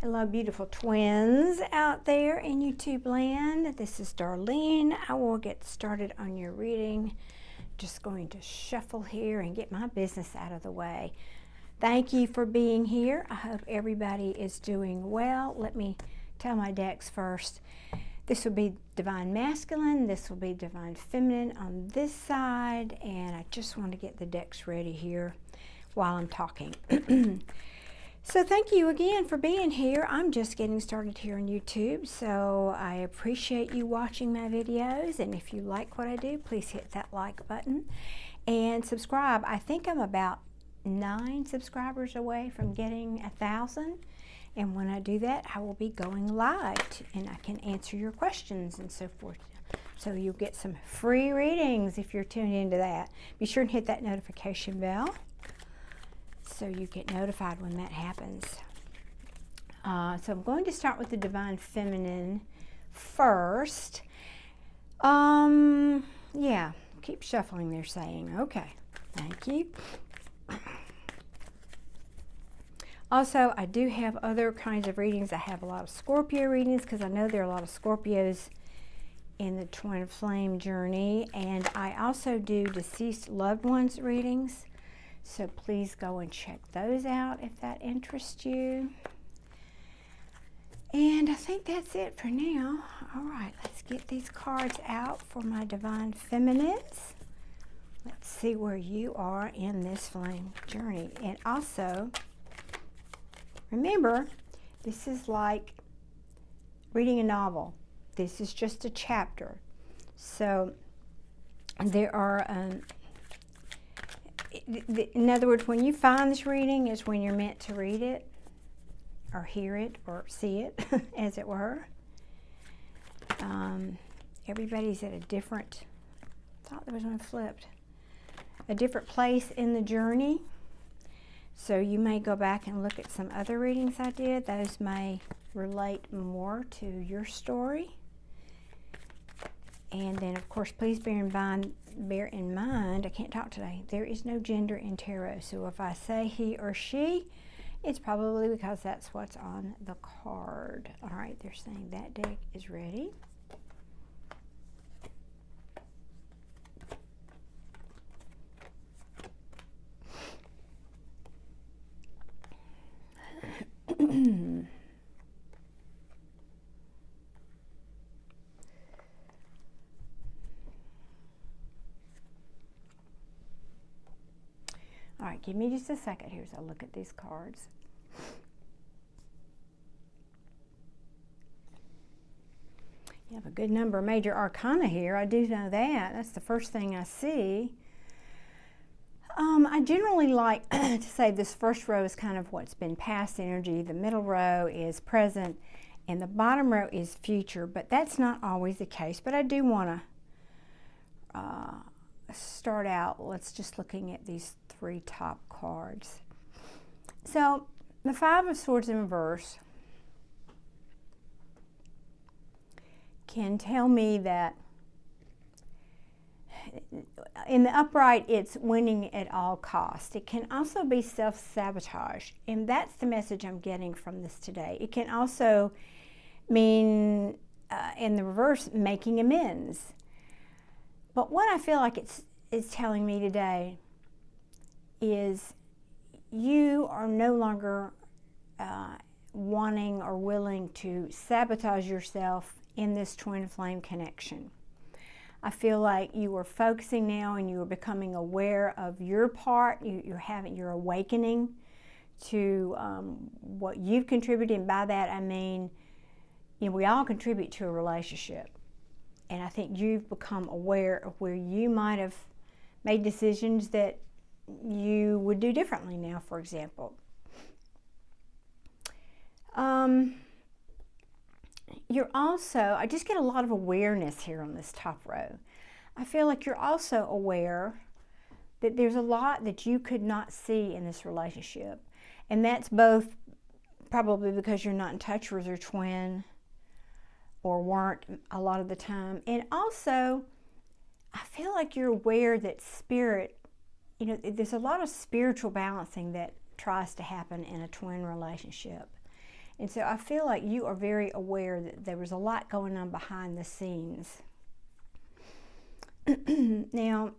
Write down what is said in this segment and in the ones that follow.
Hello, beautiful twins out there in YouTube land. This is Darlene. I will get started on your reading. Just going to shuffle here and get my business out of the way. Thank you for being here. I hope everybody is doing well. Let me tell my decks first. This will be Divine Masculine. This will be Divine Feminine on this side. And I just want to get the decks ready here while I'm talking. So thank you again for being here. I'm just getting started here on YouTube, so I appreciate you watching my videos. And if you like what I do, please hit that like button and subscribe. I think I'm about 9 subscribers away from getting 1,000. And when I do that, I will be going live and I can answer your questions and so forth. So you'll get some free readings if you're tuned into that. Be sure and hit that notification bell so you get notified when that happens. So I'm going to start with the Divine Feminine first. Yeah, keep shuffling, they're saying. Okay, thank you. Also, I do have other kinds of readings. I have a lot of Scorpio readings because I know there are a lot of Scorpios in the Twin Flame journey. And I also do deceased loved ones readings. So please go and check those out if that interests you. And I think that's it for now. All right, let's get these cards out for my Divine Feminines. Let's see where you are in this flame journey. And also, remember, this is like reading a novel. This is just a chapter. So there are... in other words, when you find this reading is when you're meant to read it or hear it or see it, as it were. Everybody's at a different, I thought there was one flipped, a different place in the journey. So you may go back and look at some other readings I did. Those may relate more to your story. And then, of course, please bear in mind, I can't talk today, there is no gender in tarot. So if I say he or she, it's probably because that's what's on the card. All right, they're saying that deck is ready. All right, give me just a second here as I look at these cards. You have a good number of major arcana here. I do know that. That's the first thing I see. I generally like to say this first row is kind of what's been past energy. The middle row is present, and the bottom row is future. But that's not always the case. But I do want to start out, let's just looking at these 3 top cards. So the 5 of Swords in reverse can tell me that in the upright it's winning at all costs. It can also be self-sabotage, and that's the message I'm getting from this today. It can also mean in the reverse making amends. But what I feel like it's telling me today is you are no longer wanting or willing to sabotage yourself in this twin flame connection. I feel like you are focusing now and you are becoming aware of your part. You're awakening to what you've contributed, and by that I mean, we all contribute to a relationship. And I think you've become aware of where you might have made decisions that you would do differently now, for example. You're also, I just get a lot of awareness here on this top row. I feel like you're also aware that there's a lot that you could not see in this relationship. And that's both probably because you're not in touch with your twin, or weren't a lot of the time. And also, I feel like you're aware that spirit, there's a lot of spiritual balancing that tries to happen in a twin relationship. And so I feel like you are very aware that there was a lot going on behind the scenes. Now,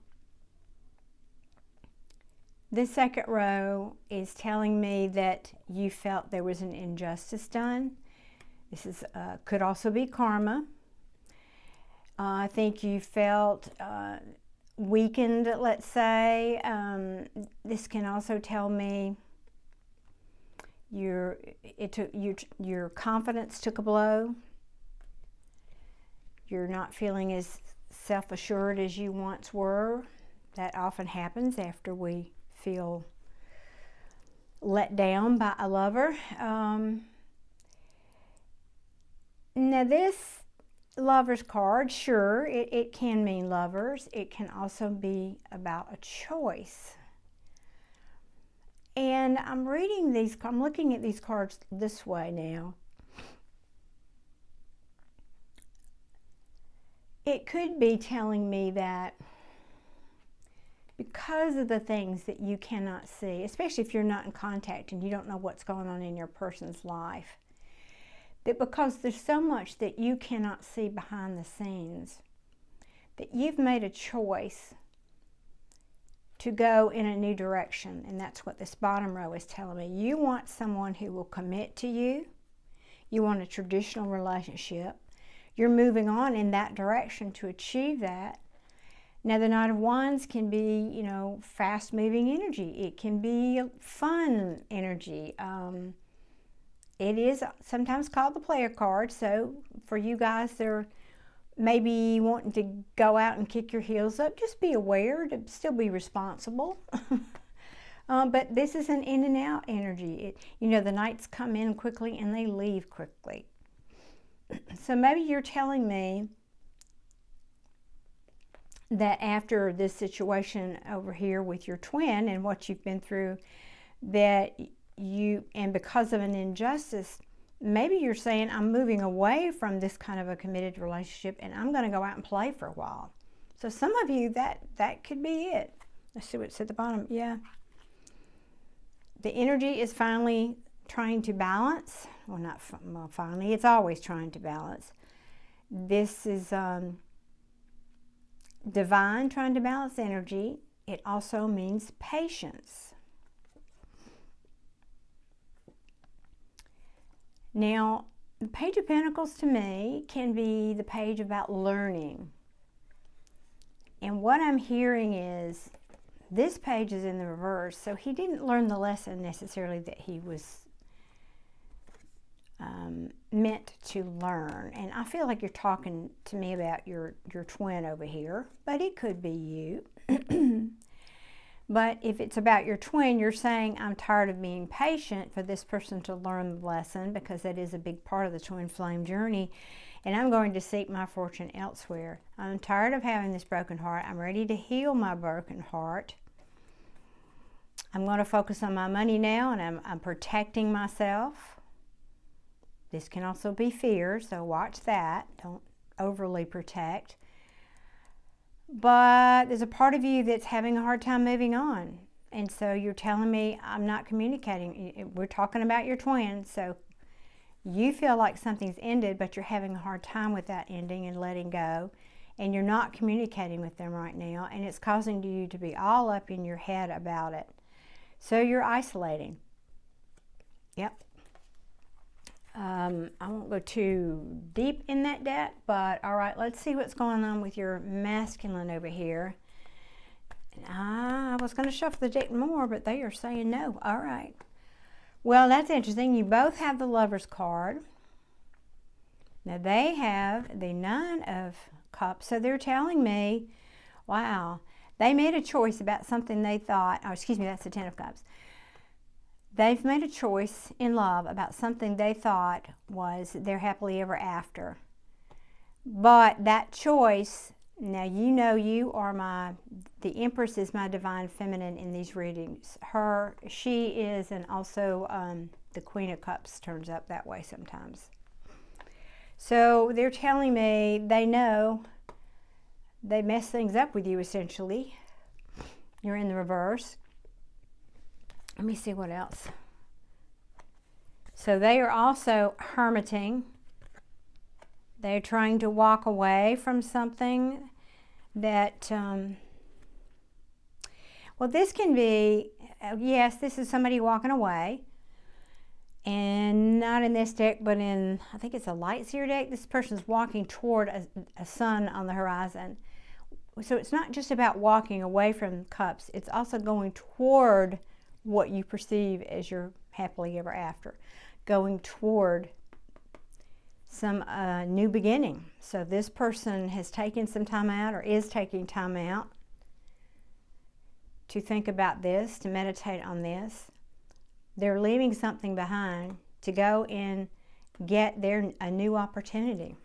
this second row is telling me that you felt there was an injustice done. This is could also be karma. I think you felt weakened, let's say. This can also tell me your confidence took a blow. You're not feeling as self-assured as you once were. That often happens after we feel let down by a lover. Now this Lover's card, sure, it can mean lovers. It can also be about a choice. And I'm looking at these cards this way now. It could be telling me that because of the things that you cannot see, especially if you're not in contact and you don't know what's going on in your person's life, that because there's so much that you cannot see behind the scenes, that you've made a choice to go in a new direction. And that's what this bottom row is telling me. You want someone who will commit to you. You want a traditional relationship. You're moving on in that direction to achieve that. Now, the Knight of Wands can be, fast-moving energy. It can be fun energy. It is sometimes called the player card. So for you guys, they're maybe wanting to go out and kick your heels up. Just be aware to still be responsible. But this is an in and out energy. The Knights come in quickly and they leave quickly. So maybe you're telling me that after this situation over here with your twin and what you've been through, that and because of an injustice, maybe you're saying, I'm moving away from this kind of a committed relationship and I'm going to go out and play for a while. So some of you, that could be it. Let's see what's at the bottom. Yeah. The energy is finally trying to balance. Well, not finally. It's always trying to balance. This is divine trying to balance energy. It also means patience. Now, the Page of Pentacles to me can be the page about learning. And what I'm hearing is this page is in the reverse, so he didn't learn the lesson necessarily that he was meant to learn. And I feel like you're talking to me about your twin over here, but it could be you. But if it's about your twin, you're saying, I'm tired of being patient for this person to learn the lesson, because that is a big part of the twin flame journey, and I'm going to seek my fortune elsewhere. I'm tired of having this broken heart. I'm ready to heal my broken heart. I'm going to focus on my money now, and I'm protecting myself. This can also be fear, so watch that. Don't overly protect. But there's a part of you that's having a hard time moving on. And so you're telling me I'm not communicating. We're talking about your twin. So you feel like something's ended, but you're having a hard time with that ending and letting go. And you're not communicating with them right now. And it's causing you to be all up in your head about it. So you're isolating. Yep. I won't go too deep in that debt, but all right, let's see what's going on with your masculine over here. I was going to shuffle the deck more, but they are saying no. All right. Well, that's interesting. You both have the Lover's card. Now, they have the Nine of Cups, so they're telling me, wow, they made a choice about something they thought, oh, excuse me, that's the Ten of Cups. They've made a choice in love about something they thought was their happily ever after. But that choice, now you are the Empress is my divine feminine in these readings. She is, and also the Queen of Cups turns up that way sometimes. So they're telling me they know they messed things up with you essentially. You're in the reverse. Let me see what else. So they are also hermiting. They're trying to walk away from something that, well, this can be, yes, this is somebody walking away. And not in this deck, but in, I think it's a light seer deck, this person's walking toward a sun on the horizon. So it's not just about walking away from cups, it's also going toward what you perceive as your happily ever after. Going toward some new beginning. So this person has taken some time out, or is taking time out, to think about this, to meditate on this. They're leaving something behind to go and get a new opportunity.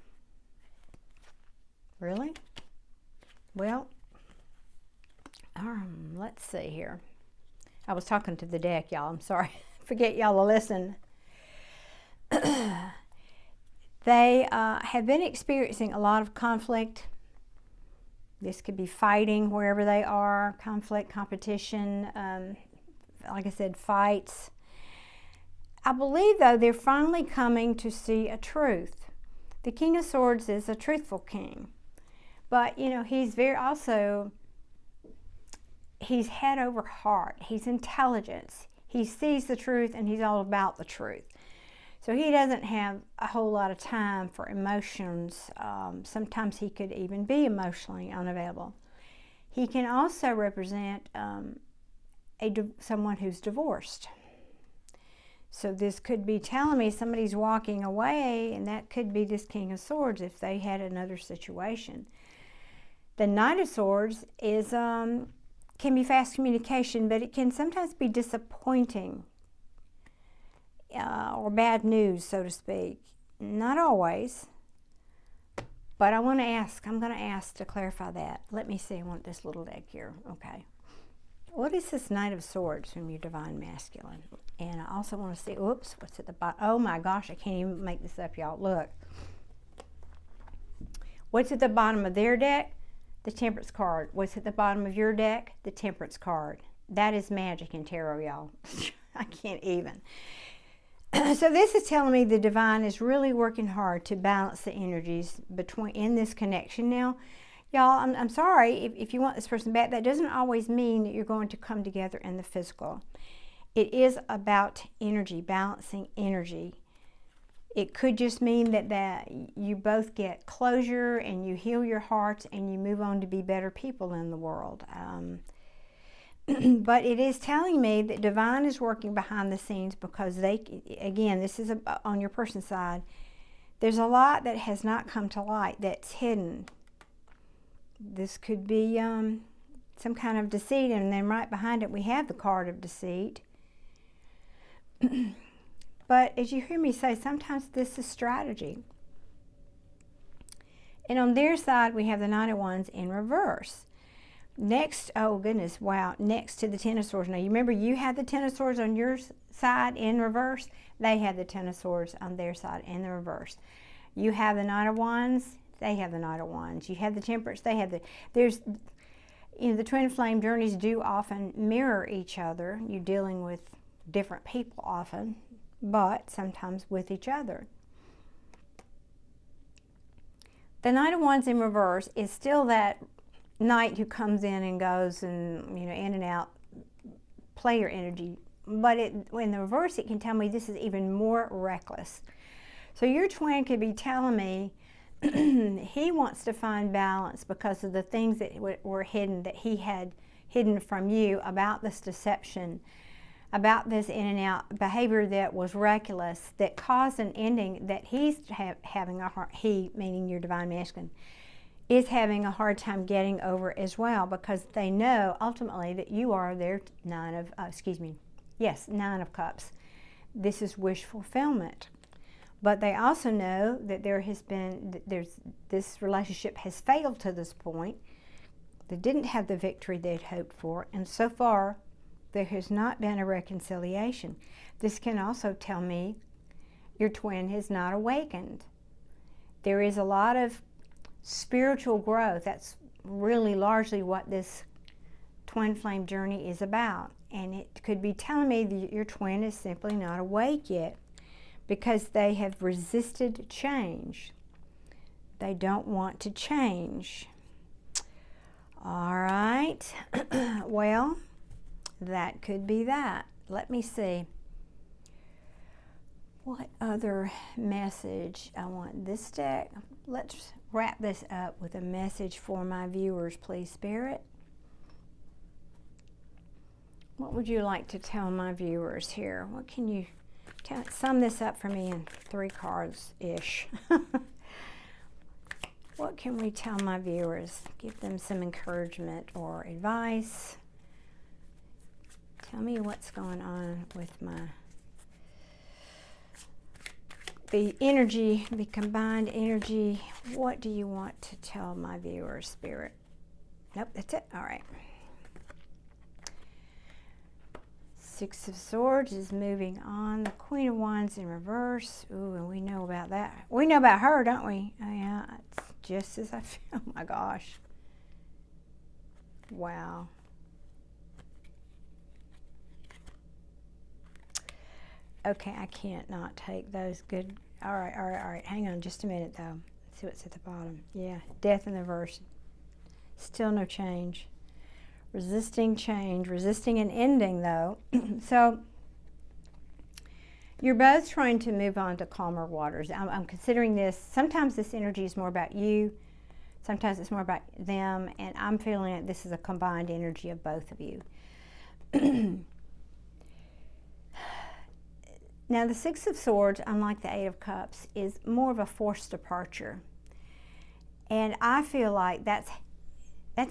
Really? Well, let's see here. I was talking to the deck, y'all. I'm sorry. Forget y'all to listen. They have been experiencing a lot of conflict. This could be fighting wherever they are, conflict, competition, like I said, fights. I believe, though, they're finally coming to see a truth. The King of Swords is a truthful king. But, you know, he's head over heart. He's intelligence. He sees the truth, and he's all about the truth. So he doesn't have a whole lot of time for emotions. Sometimes he could even be emotionally unavailable. He can also represent someone who's divorced. So this could be telling me somebody's walking away, and that could be this King of Swords if they had another situation. The Knight of Swords is can be fast communication, but it can sometimes be disappointing or bad news, so to speak. Not always, but I'm going to ask to clarify that. Let me see. I want this little deck here. Okay. What is this Knight of Swords from your Divine Masculine? And I also want to see, oops, what's at the bottom? Oh my gosh, I can't even make this up, y'all. Look. What's at the bottom of their deck? The Temperance card. What's at the bottom of your deck? The Temperance card. That is magic in tarot, y'all. I can't even. So this is telling me the Divine is really working hard to balance the energies in this connection. Now, y'all, I'm sorry, if you want this person back, that doesn't always mean that you're going to come together in the physical. It is about energy, balancing energy. It could just mean that you both get closure and you heal your hearts and you move on to be better people in the world. But it is telling me that Divine is working behind the scenes because again, this is on your person's side. There's a lot that has not come to light that's hidden. This could be some kind of deceit, and then right behind it we have the card of deceit. But as you hear me say, sometimes this is strategy. And on their side, we have the Knight of Wands in reverse. Next, oh goodness, wow, next to the Ten of Swords. Now, you remember you had the Ten of Swords on your side in reverse. They have the Ten of Swords on their side in the reverse. You have the Knight of Wands. They have the Knight of Wands. You have the Temperance. They have the twin flame journeys do often mirror each other. You're dealing with different people often, but sometimes with each other. The Knight of Wands in reverse is still that knight who comes in and goes and, in and out, player energy. But in the reverse, it can tell me this is even more reckless. So your twin could be telling me he wants to find balance because of the things that were hidden, that he had hidden from you about this deception, about this in and out behavior that was reckless, that caused an ending that he's having a hard, he, meaning your Divine Masculine, is having a hard time getting over as well, because they know ultimately that you are their Nine of Cups. This is wish fulfillment. But they also know that this relationship has failed to this point. They didn't have the victory they'd hoped for, and so far there has not been a reconciliation. This can also tell me your twin has not awakened. There is a lot of spiritual growth. That's really largely what this twin flame journey is about. And it could be telling me that your twin is simply not awake yet. because they have resisted change. They don't want to change. All right. Well, that could be that. Let me see. What other message I want this deck? Let's wrap this up with a message for my viewers, please, Spirit. What would you like to tell my viewers here? What can you sum this up for me in 3 cards-ish? What can we tell my viewers? Give them some encouragement or advice. Tell me what's going on with the energy, the combined energy. What do you want to tell my viewers, Spirit? Nope, that's it. All right. 6 of Swords is moving on. The Queen of Wands in reverse. Ooh, and we know about that. We know about her, don't we? Oh, yeah, it's just as I feel. Oh, my gosh. Wow. Okay, I can't not take those good. All right. Hang on just a minute, though. Let's see what's at the bottom. Yeah, Death in the reverse. Still no change. Resisting change, resisting an ending, though. So you're both trying to move on to calmer waters. I'm considering this. Sometimes this energy is more about you. Sometimes it's more about them. And I'm feeling like this is a combined energy of both of you. Now, the 6 of Swords, unlike the 8 of Cups, is more of a forced departure. And I feel like that's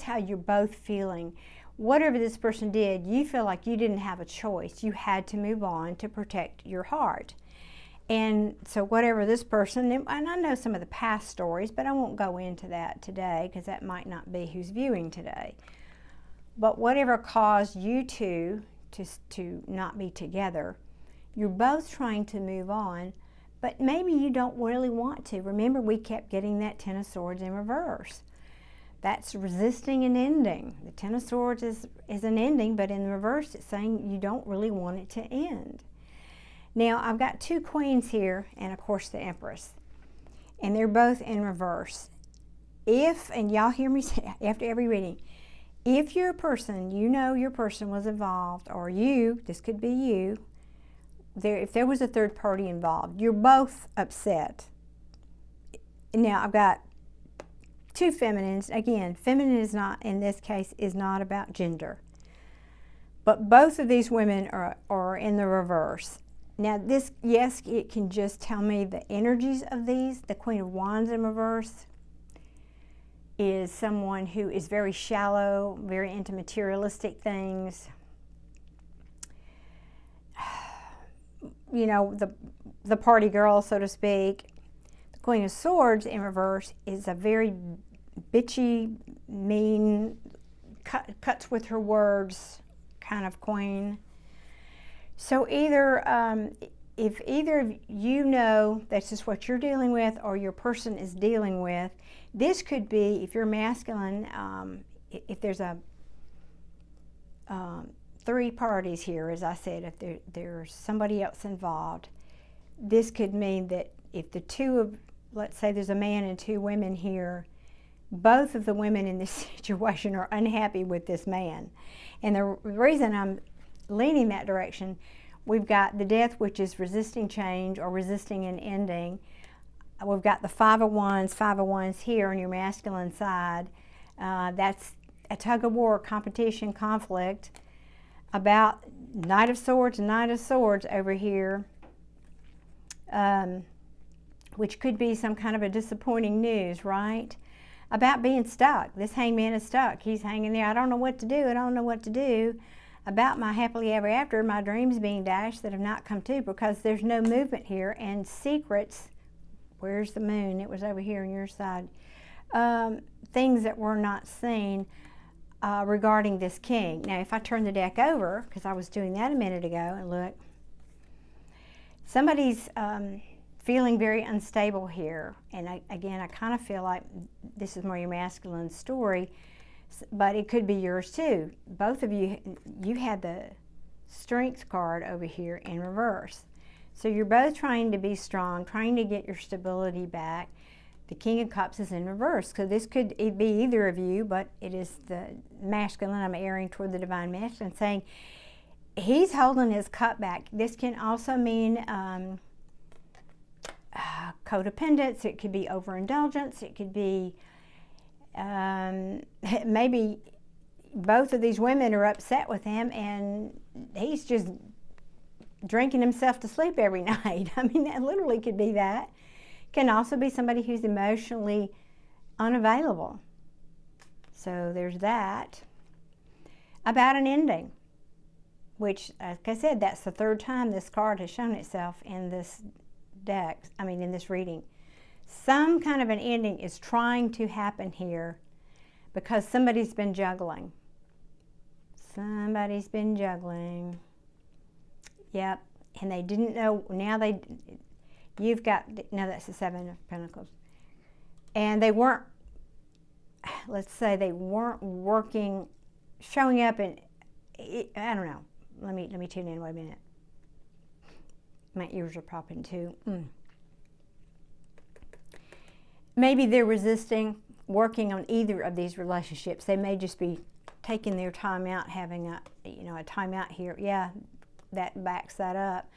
how you're both feeling. Whatever this person did, you feel like you didn't have a choice. You had to move on to protect your heart. And so whatever this person, and I know some of the past stories, but I won't go into that today because that might not be who's viewing today. But whatever caused you to not be together, you're both trying to move on, but maybe you don't really want to. Remember, we kept getting that 10 of Swords in reverse. That's resisting an ending. The 10 of Swords is an ending, but in the reverse, it's saying you don't really want it to end. Now, I've got 2 queens here, and of course the Empress, and they're both in reverse. If, and y'all hear me say after every reading, if your person, you know your person was involved, or you, this could be you, if there was a third party involved, you're both upset. Now, I've got 2 feminines. Again, feminine is not, in this case, is not about gender. But both of these women are in the reverse. Now, this, yes, it can just tell me the energies of these. The Queen of Wands in reverse is someone who is very shallow, very into materialistic things. You know, the party girl, so to speak. The Queen of Swords in reverse is a very bitchy, mean, cuts with her words kind of queen. So either, if either of you know that's just what you're dealing with or your person is dealing with, this could be, if you're masculine, if there's a 3 parties here, as I said, if there's somebody else involved, this could mean that if the 2 of, let's say there's a man and 2 women here, both of the women in this situation are unhappy with this man. And the reason I'm leaning that direction, we've got the Death, which is resisting change or resisting an ending. We've got the 5 of Wands here on your masculine side. That's a tug of war, competition, conflict. About Knight of Swords over here, which could be some kind of a disappointing news, right? About being stuck. This hangman is stuck. He's hanging there. I don't know what to do. About my happily ever after, my dreams being dashed that have not come true because there's no movement here. And secrets, where's the moon? It was over here on your side. Things that were not seen. Regarding this king. Now, if I turn the deck over, because I was doing that a minute ago, and look, somebody's feeling very unstable here. And again, I kind of feel like this is more your masculine story, but it could be yours too. Both of you, you had the Strength card over here in reverse. So you're both trying to be strong, trying to get your stability back. The King of Cups is in reverse, so this could be either of you, but it is the masculine. I'm airing toward the divine masculine, saying he's holding his cup back. This can also mean codependence. It could be overindulgence. It could be maybe both of these women are upset with him and he's just drinking himself to sleep every night. I mean, that literally could be that. Can also be somebody who's emotionally unavailable. So there's that. About an ending, which, like I said, that's the third time this card has shown itself in this deck, in this reading. Some kind of an ending is trying to happen here because somebody's been juggling. Somebody's been juggling. Yep, and they didn't know. Now you've got, now that's the Seven of Pentacles. And they weren't, let's say they weren't working, showing up, and I don't know. Let me tune in, wait a minute. My ears are popping too. Maybe they're resisting working on either of these relationships. They may just be taking their time out, having a time out here. Yeah, that backs that up.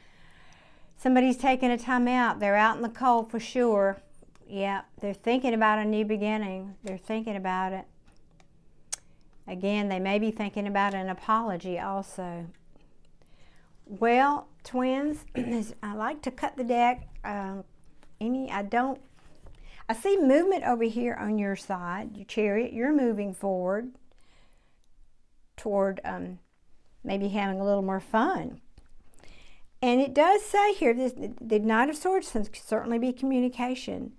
Somebody's taking a time out. They're out in the cold for sure. Yeah, they're thinking about a new beginning. They're thinking about it. Again, they may be thinking about an apology also. Well, twins, I like to cut the deck. I see movement over here on your side, your Chariot. You're moving forward toward maybe having a little more fun. And it does say here, the Knight of Swords can certainly be communication.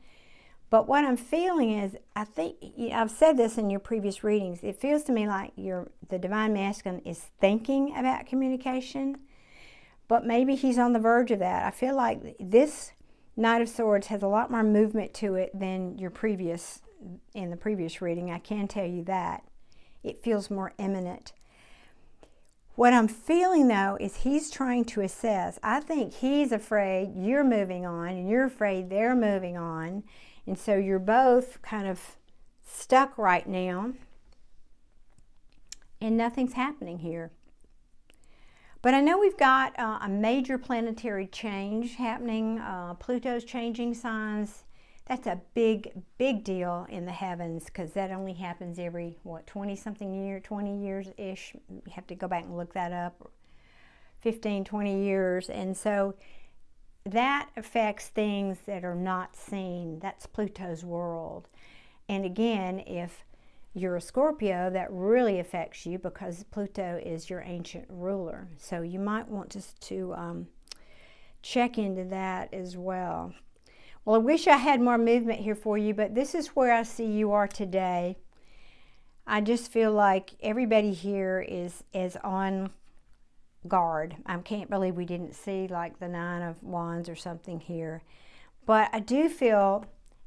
But what I'm feeling is, I think, I've said this in your previous readings, it feels to me like the Divine Masculine is thinking about communication, but maybe he's on the verge of that. I feel like this Knight of Swords has a lot more movement to it than in the previous reading. I can tell you that. It feels more imminent. What I'm feeling, though, is he's trying to assess. I think he's afraid you're moving on, and you're afraid they're moving on. And so you're both kind of stuck right now, and nothing's happening here. But I know we've got a major planetary change happening. Pluto's changing signs. That's a big, big deal in the heavens, because that only happens every, 20-something year, 20 years-ish. You have to go back and look that up. 15, 20 years. And so that affects things that are not seen. That's Pluto's world. And again, if you're a Scorpio, that really affects you because Pluto is your ancient ruler. So you might want to check into that as well. Well, I wish I had more movement here for you, but this is where I see you are today. I just feel like everybody here is on guard. I can't believe we didn't see like the Nine of Wands or something here. But I do feel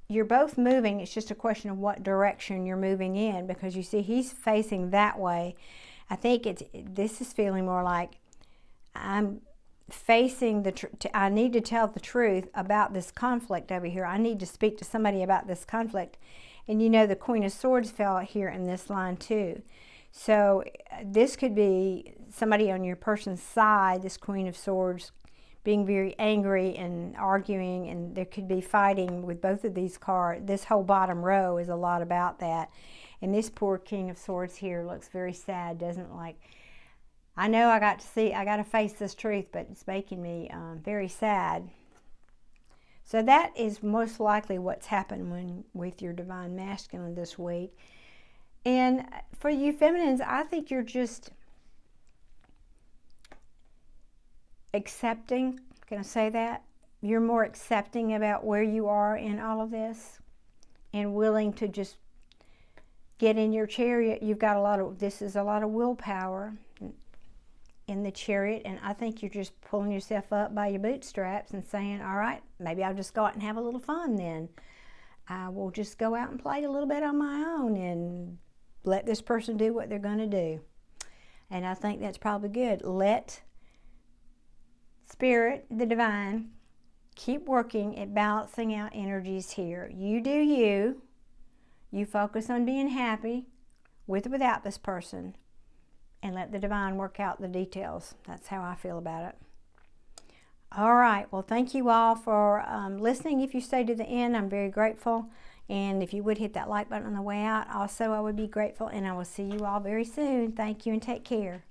you're both moving. It's just a question of what direction you're moving in, because you see he's facing that way. I think this is feeling more like I'm facing I need to tell the truth about this conflict over here. I need to speak to somebody about this conflict. And you know, the Queen of Swords fell here in this line too. So this could be somebody on your person's side, this Queen of Swords, being very angry and arguing, and there could be fighting with both of these cards. This whole bottom row is a lot about that. And this poor King of Swords here looks very sad, doesn't like, I know I got to face this truth, but it's making me very sad. So that is most likely what's happened with your Divine Masculine this week. And for you feminines, I think you're just accepting. Can I say that? You're more accepting about where you are in all of this and willing to just get in your Chariot. You've got this is a lot of willpower in the Chariot, and I think you're just pulling yourself up by your bootstraps and saying, all right, maybe I'll just go out and have a little fun then. I will just go out and play a little bit on my own and let this person do what they're going to do. And I think that's probably good. Let Spirit, the divine, keep working at balancing out energies here. You do you. You focus on being happy with or without this person, and let the divine work out the details. That's how I feel about it. All right, well, thank you all for listening. If you stayed to the end, I'm very grateful. And if you would hit that like button on the way out, also I would be grateful. And I will see you all very soon. Thank you and take care.